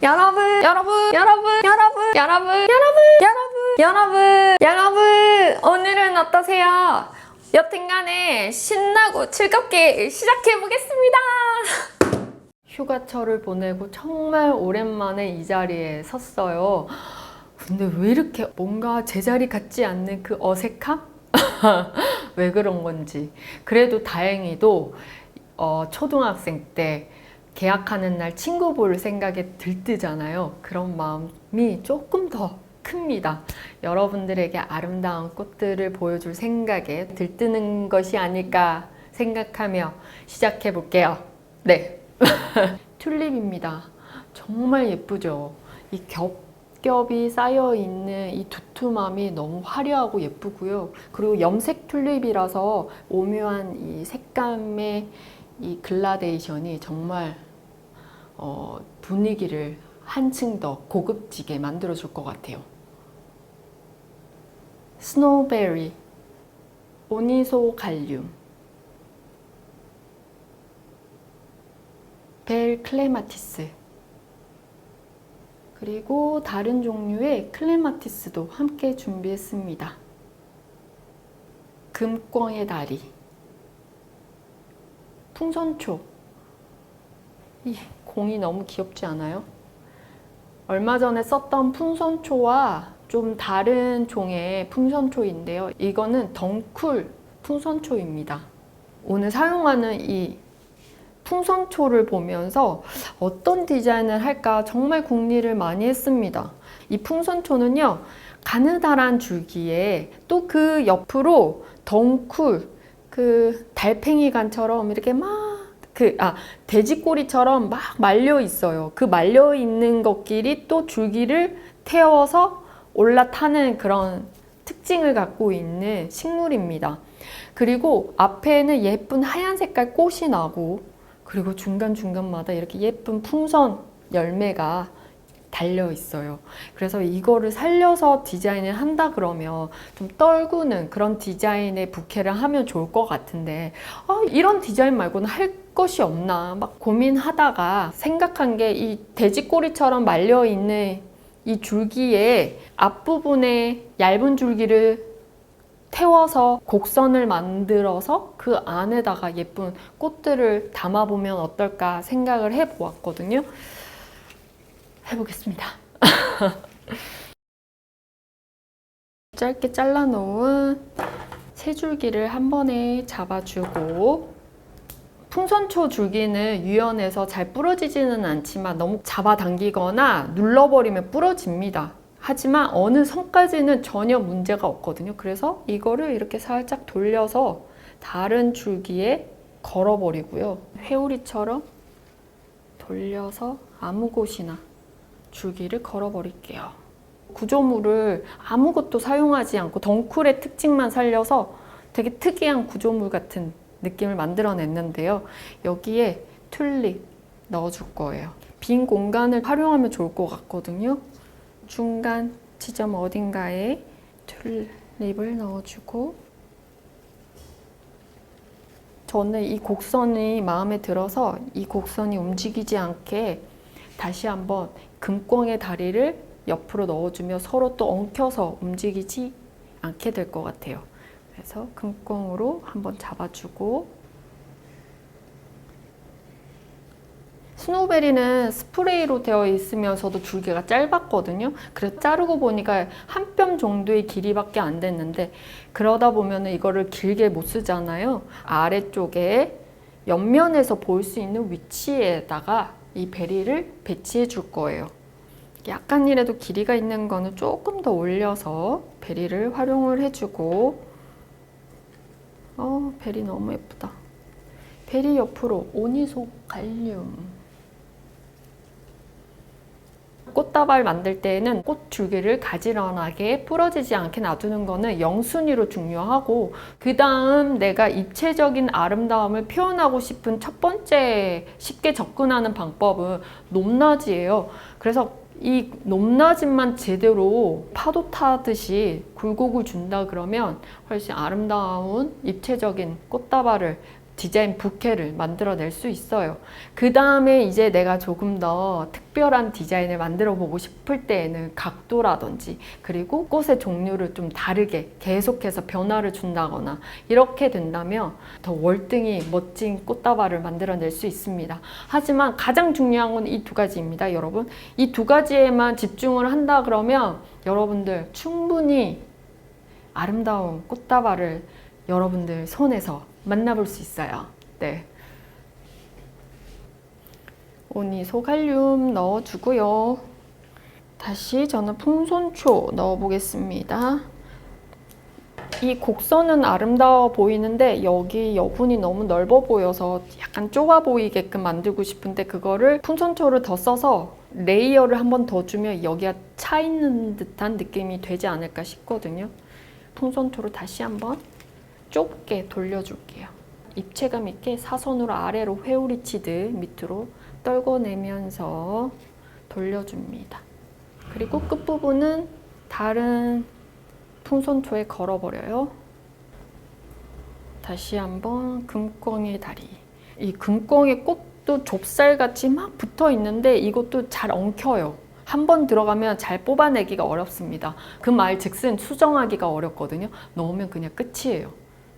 여러분, 여러분, 여러분, 여러분, 여러분, 여러분, 여러분, 여러분, 오늘은 어떠세요? 여튼간에 신나고 즐겁게 시작해보겠습니다. 휴가철을 보내고 정말 오랜만에 이 자리에 섰어요. 근데 왜 이렇게 뭔가 제자리 같지 않는 그 어색함? 왜 그런 건지. 그래도 다행히도 초등학생 때 개학하는 날 친구 볼 생각에 들뜨잖아요. 그런 마음이 조금 더 큽니다. 여러분들에게 아름다운 꽃들을 보여줄 생각에 들뜨는 것이 아닐까 생각하며 시작해 볼게요. 네. 튤립입니다. 정말 예쁘죠? 이 겹겹이 쌓여있는 이 두툼함이 너무 화려하고 예쁘고요. 그리고 염색 튤립이라서 오묘한 이 색감의 이 글라데이션이 정말 분위기를 한층 더 고급지게 만들어줄 것 같아요. 스노우베리, 오니소갈륨, 벨 클레마티스, 그리고 다른 종류의 클레마티스도 함께 준비했습니다. 금광의 다리, 풍선초. 이 공이 너무 귀엽지 않아요? 얼마 전에 썼던 풍선초와 좀 다른 종의 풍선초인데요. 이거는 덩쿨 풍선초입니다. 오늘 사용하는 이 풍선초를 보면서 어떤 디자인을 할까 정말 궁리를 많이 했습니다. 이 풍선초는요, 가느다란 줄기에 또 그 옆으로 덩쿨, 그 달팽이관처럼 이렇게 돼지꼬리처럼 막 말려 있어요. 그 말려 있는 것끼리 또 줄기를 태워서 올라타는 그런 특징을 갖고 있는 식물입니다. 그리고 앞에는 예쁜 하얀 색깔 꽃이 나고, 그리고 중간중간마다 이렇게 예쁜 풍선 열매가 달려 있어요. 그래서 이거를 살려서 디자인을 한다 그러면 좀 떨구는 그런 디자인의 부케를 하면 좋을 것 같은데, 이런 디자인 말고는 할 것이 없나 막 고민하다가 생각한 게, 이 돼지꼬리처럼 말려 있는 이 줄기의 앞부분에 얇은 줄기를 태워서 곡선을 만들어서 그 안에다가 예쁜 꽃들을 담아보면 어떨까 생각을 해보았거든요. 해보겠습니다. 짧게 잘라놓은 세 줄기를 한 번에 잡아주고, 풍선초 줄기는 유연해서 잘 부러지지는 않지만 너무 잡아당기거나 눌러버리면 부러집니다. 하지만 어느 선까지는 전혀 문제가 없거든요. 그래서 이거를 이렇게 살짝 돌려서 다른 줄기에 걸어버리고요. 회오리처럼 돌려서 아무 곳이나 줄기를 걸어버릴게요. 구조물을 아무것도 사용하지 않고 덩쿨의 특징만 살려서 되게 특이한 구조물 같은 느낌을 만들어냈는데요. 여기에 튤립 넣어줄 거예요. 빈 공간을 활용하면 좋을 것 같거든요. 중간 지점 어딘가에 튤립을 넣어주고, 저는 이 곡선이 마음에 들어서 이 곡선이 움직이지 않게 다시 한번 금광의 다리를 옆으로 넣어주며 서로 또 엉켜서 움직이지 않게 될 것 같아요. 그래서 금광으로 한번 잡아주고, 스노우베리는 스프레이로 되어 있으면서도 줄기가 짧았거든요. 그래서 자르고 보니까 한 뼘 정도의 길이밖에 안 됐는데, 그러다 보면 이거를 길게 못 쓰잖아요. 아래쪽에 옆면에서 볼 수 있는 위치에다가 이 베리를 배치해 줄 거예요. 약간이라도 길이가 있는 거는 조금 더 올려서 베리를 활용을 해주고, 베리 너무 예쁘다. 베리 옆으로 오니소갈륨. 꽃다발 만들 때에는 꽃 줄기를 가지런하게 부러지지 않게 놔두는 거는 영순위로 중요하고, 그 다음 내가 입체적인 아름다움을 표현하고 싶은 첫 번째 쉽게 접근하는 방법은 높낮이에요. 그래서 이 높낮이만 제대로 파도 타듯이 굴곡을 준다 그러면 훨씬 아름다운 입체적인 꽃다발을 디자인 부케를 만들어낼 수 있어요. 그 다음에 이제 내가 조금 더 특별한 디자인을 만들어 보고 싶을 때에는 각도라든지 그리고 꽃의 종류를 좀 다르게 계속해서 변화를 준다거나 이렇게 된다면 더 월등히 멋진 꽃다발을 만들어낼 수 있습니다. 하지만 가장 중요한 건 이 두 가지입니다, 여러분. 이 두 가지에만 집중을 한다 그러면 여러분들 충분히 아름다운 꽃다발을 여러분들 손에서 만나볼 수 있어요. 네. 오니소갈륨 넣어주고요. 다시 저는 풍선초 넣어보겠습니다. 이 곡선은 아름다워 보이는데 여기 여분이 너무 넓어 보여서 약간 좁아 보이게끔 만들고 싶은데 그거를 풍선초를 더 써서 레이어를 한 번 더 주면 여기가 차 있는 듯한 느낌이 되지 않을까 싶거든요. 풍선초를 다시 한번 좁게 돌려줄게요. 입체감 있게 사선으로 아래로 회오리 치듯 밑으로 떨궈내면서 돌려줍니다. 그리고 끝부분은 다른 풍선초에 걸어버려요. 다시 한번 금꽁의 다리. 이 금꽁의 꽃도 좁쌀같이 막 붙어 있는데 이것도 잘 엉켜요. 한 번 들어가면 잘 뽑아내기가 어렵습니다. 그 말 즉슨 수정하기가 어렵거든요. 넣으면 그냥 끝이에요.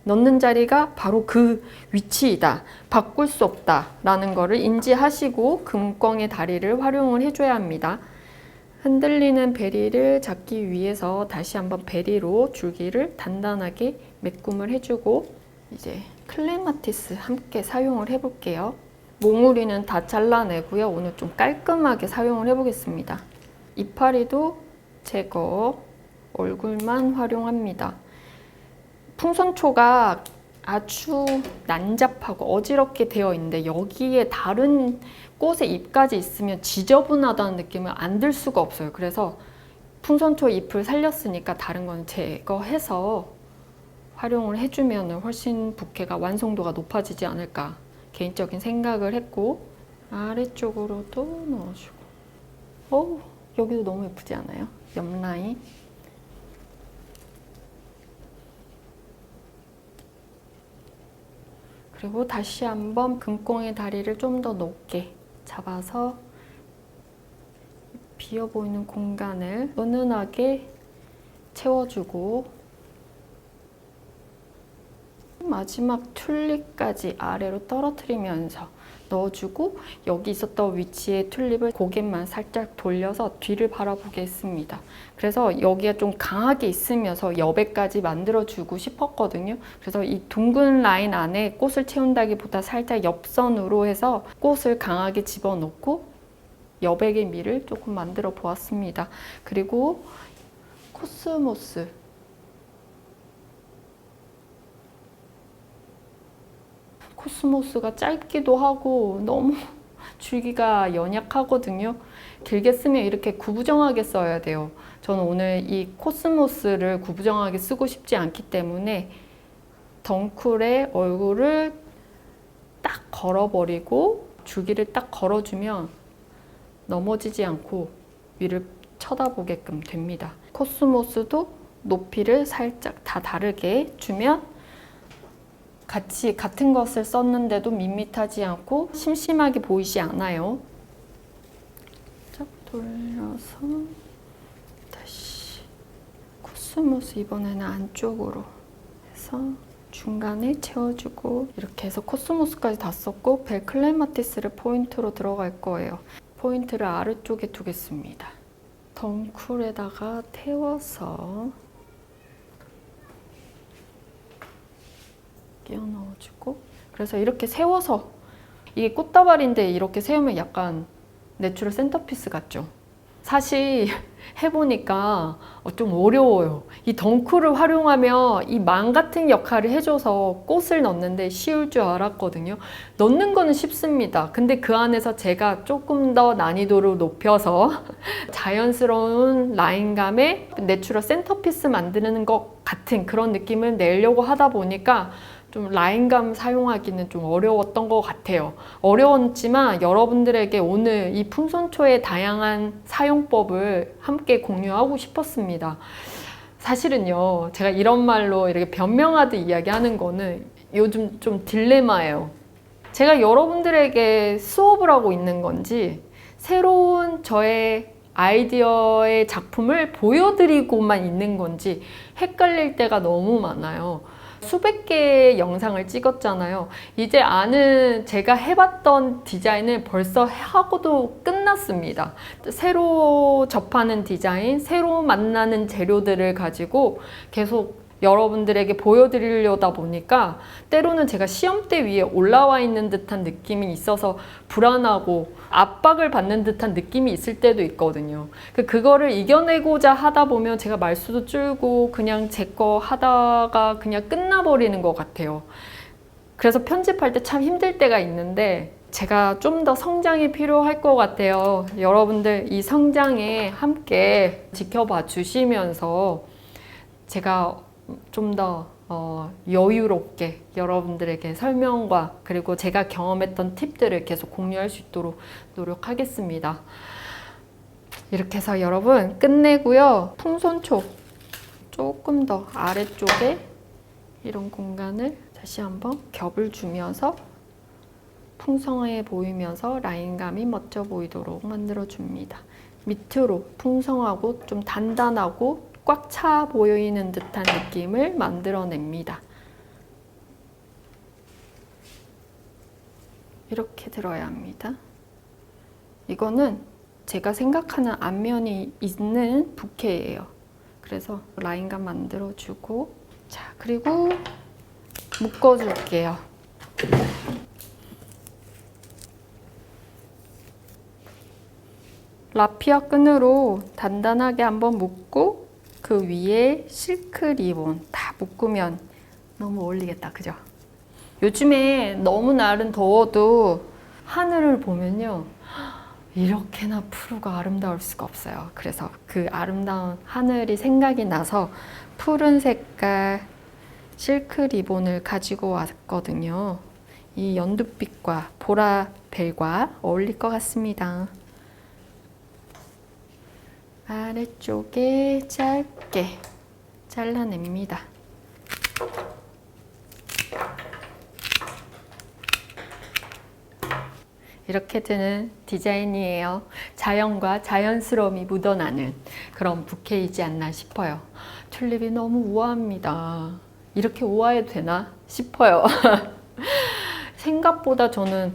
넣는 자리가 바로 그 위치이다. 바꿀 수 없다. 라는 거를 인지하시고 금꽁의 다리를 활용을 해줘야 합니다. 흔들리는 베리를 잡기 위해서 다시 한번 베리로 줄기를 단단하게 메꿈을 해주고 이제 클레마티스 함께 사용을 해볼게요. 몽우리는 다 잘라내고요. 오늘 좀 깔끔하게 사용을 해보겠습니다. 이파리도 제거, 얼굴만 활용합니다. 풍선초가 아주 난잡하고 어지럽게 되어 있는데 여기에 다른 꽃의 잎까지 있으면 지저분하다는 느낌을 안 들 수가 없어요. 그래서 풍선초 잎을 살렸으니까 다른 건 제거해서 활용을 해주면 훨씬 부케가 완성도가 높아지지 않을까 개인적인 생각을 했고 아래쪽으로도 넣어주고 어우, 여기도 너무 예쁘지 않아요? 옆라인 그리고 다시 한번 금꽁의 다리를 좀 더 높게 잡아서 비어 보이는 공간을 은은하게 채워주고 마지막 튤립까지 아래로 떨어뜨리면서 넣어주고 여기 있었던 위치의 튤립을 고개만 살짝 돌려서 뒤를 바라보게 했습니다. 그래서 여기가 좀 강하게 있으면서 여백까지 만들어주고 싶었거든요. 그래서 이 둥근 라인 안에 꽃을 채운다기보다 살짝 옆선으로 해서 꽃을 강하게 집어넣고 여백의 미를 조금 만들어 보았습니다. 그리고 코스모스 코스모스가 짧기도 하고 너무 줄기가 연약하거든요. 길게 쓰면 이렇게 구부정하게 써야 돼요. 저는 오늘 이 코스모스를 구부정하게 쓰고 싶지 않기 때문에 덩쿨에 얼굴을 딱 걸어버리고 줄기를 딱 걸어주면 넘어지지 않고 위를 쳐다보게끔 됩니다. 코스모스도 높이를 살짝 다 다르게 주면 같은 것을 썼는데도 밋밋하지 않고 심심하게 보이지 않아요. 쫙 돌려서 다시 코스모스 이번에는 안쪽으로 해서 중간에 채워주고 이렇게 해서 코스모스까지 다 썼고 벨클레마티스를 포인트로 들어갈 거예요. 포인트를 아래쪽에 두겠습니다. 덩쿨에다가 태워서 끼워 넣어주고 그래서 이렇게 세워서 이게 꽃다발인데 이렇게 세우면 약간 내추럴 센터피스 같죠? 사실 해보니까 좀 어려워요. 이 덩쿨을 활용하면 이 망 같은 역할을 해줘서 꽃을 넣는데 쉬울 줄 알았거든요. 넣는 거는 쉽습니다. 근데 그 안에서 제가 조금 더 난이도를 높여서 자연스러운 라인감에 내추럴 센터피스 만드는 것 같은 그런 느낌을 내려고 하다 보니까 좀 라인감 사용하기는 좀 어려웠던 것 같아요. 어려웠지만 여러분들에게 오늘 이 풍선초의 다양한 사용법을 함께 공유하고 싶었습니다. 사실은요, 제가 이런 말로 이렇게 변명하듯 이야기하는 거는 요즘 좀 딜레마예요. 제가 여러분들에게 수업을 하고 있는 건지 새로운 저의 아이디어의 작품을 보여드리고만 있는 건지 헷갈릴 때가 너무 많아요. 수백 개의 영상을 찍었잖아요. 이제 제가 해봤던 디자인을 벌써 하고도 끝났습니다. 새로 접하는 디자인, 새로 만나는 재료들을 가지고 계속 여러분들에게 보여드리려다 보니까 때로는 제가 시험대 위에 올라와 있는 듯한 느낌이 있어서 불안하고 압박을 받는 듯한 느낌이 있을 때도 있거든요. 그거를 이겨내고자 하다 보면 제가 말수도 줄고 그냥 제 거 하다가 그냥 끝나버리는 것 같아요. 그래서 편집할 때 참 힘들 때가 있는데 제가 좀 더 성장이 필요할 것 같아요. 여러분들 이 성장에 함께 지켜봐 주시면서 제가 좀 더 여유롭게 여러분들에게 설명과 그리고 제가 경험했던 팁들을 계속 공유할 수 있도록 노력하겠습니다. 이렇게 해서 여러분 끝내고요. 풍선촉 조금 더 아래쪽에 이런 공간을 다시 한번 겹을 주면서 풍성해 보이면서 라인감이 멋져 보이도록 만들어 줍니다. 밑으로 풍성하고 좀 단단하고 꽉 차 보이는 듯한 느낌을 만들어냅니다. 이렇게 들어야 합니다. 이거는 제가 생각하는 앞면이 있는 부케예요. 그래서 라인감 만들어주고, 자, 그리고 묶어줄게요. 라피아 끈으로 단단하게 한번 묶고 그 위에 실크 리본 다 묶으면 너무 어울리겠다, 그죠? 요즘에 너무 날은 더워도 하늘을 보면요, 이렇게나 푸르고 아름다울 수가 없어요. 그래서 그 아름다운 하늘이 생각이 나서 푸른 색깔 실크 리본을 가지고 왔거든요. 이 연두빛과 보라벨과 어울릴 것 같습니다. 아래쪽에 짧게 잘라냅니다. 이렇게 드는 디자인이에요. 자연과 자연스러움이 묻어나는 그런 부케이지 않나 싶어요. 튤립이 너무 우아합니다. 이렇게 우아해도 되나 싶어요. 생각보다 저는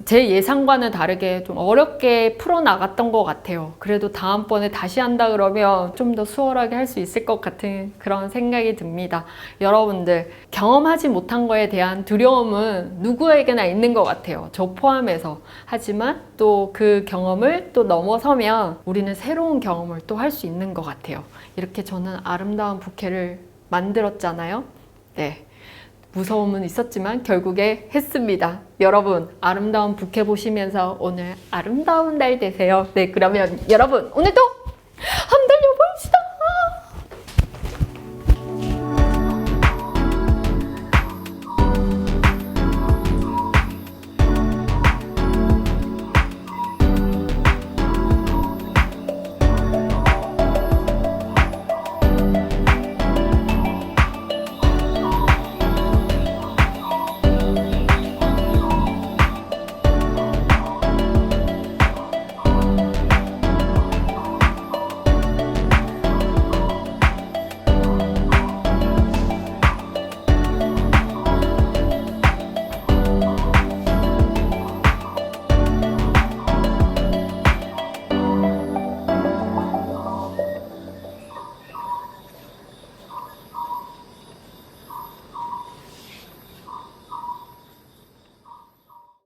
제 예상과는 다르게 좀 어렵게 풀어나갔던 것 같아요. 그래도 다음번에 다시 한다 그러면 좀 더 수월하게 할 수 있을 것 같은 그런 생각이 듭니다. 여러분들 경험하지 못한 거에 대한 두려움은 누구에게나 있는 것 같아요. 저 포함해서. 하지만 또 그 경험을 또 넘어서면 우리는 새로운 경험을 또 할 수 있는 것 같아요. 이렇게 저는 아름다운 부케를 만들었잖아요. 네. 무서움은 있었지만 결국에 했습니다. 여러분 아름다운 부케 보시면서 오늘 아름다운 날 되세요. 네, 그러면 여러분 오늘도 함께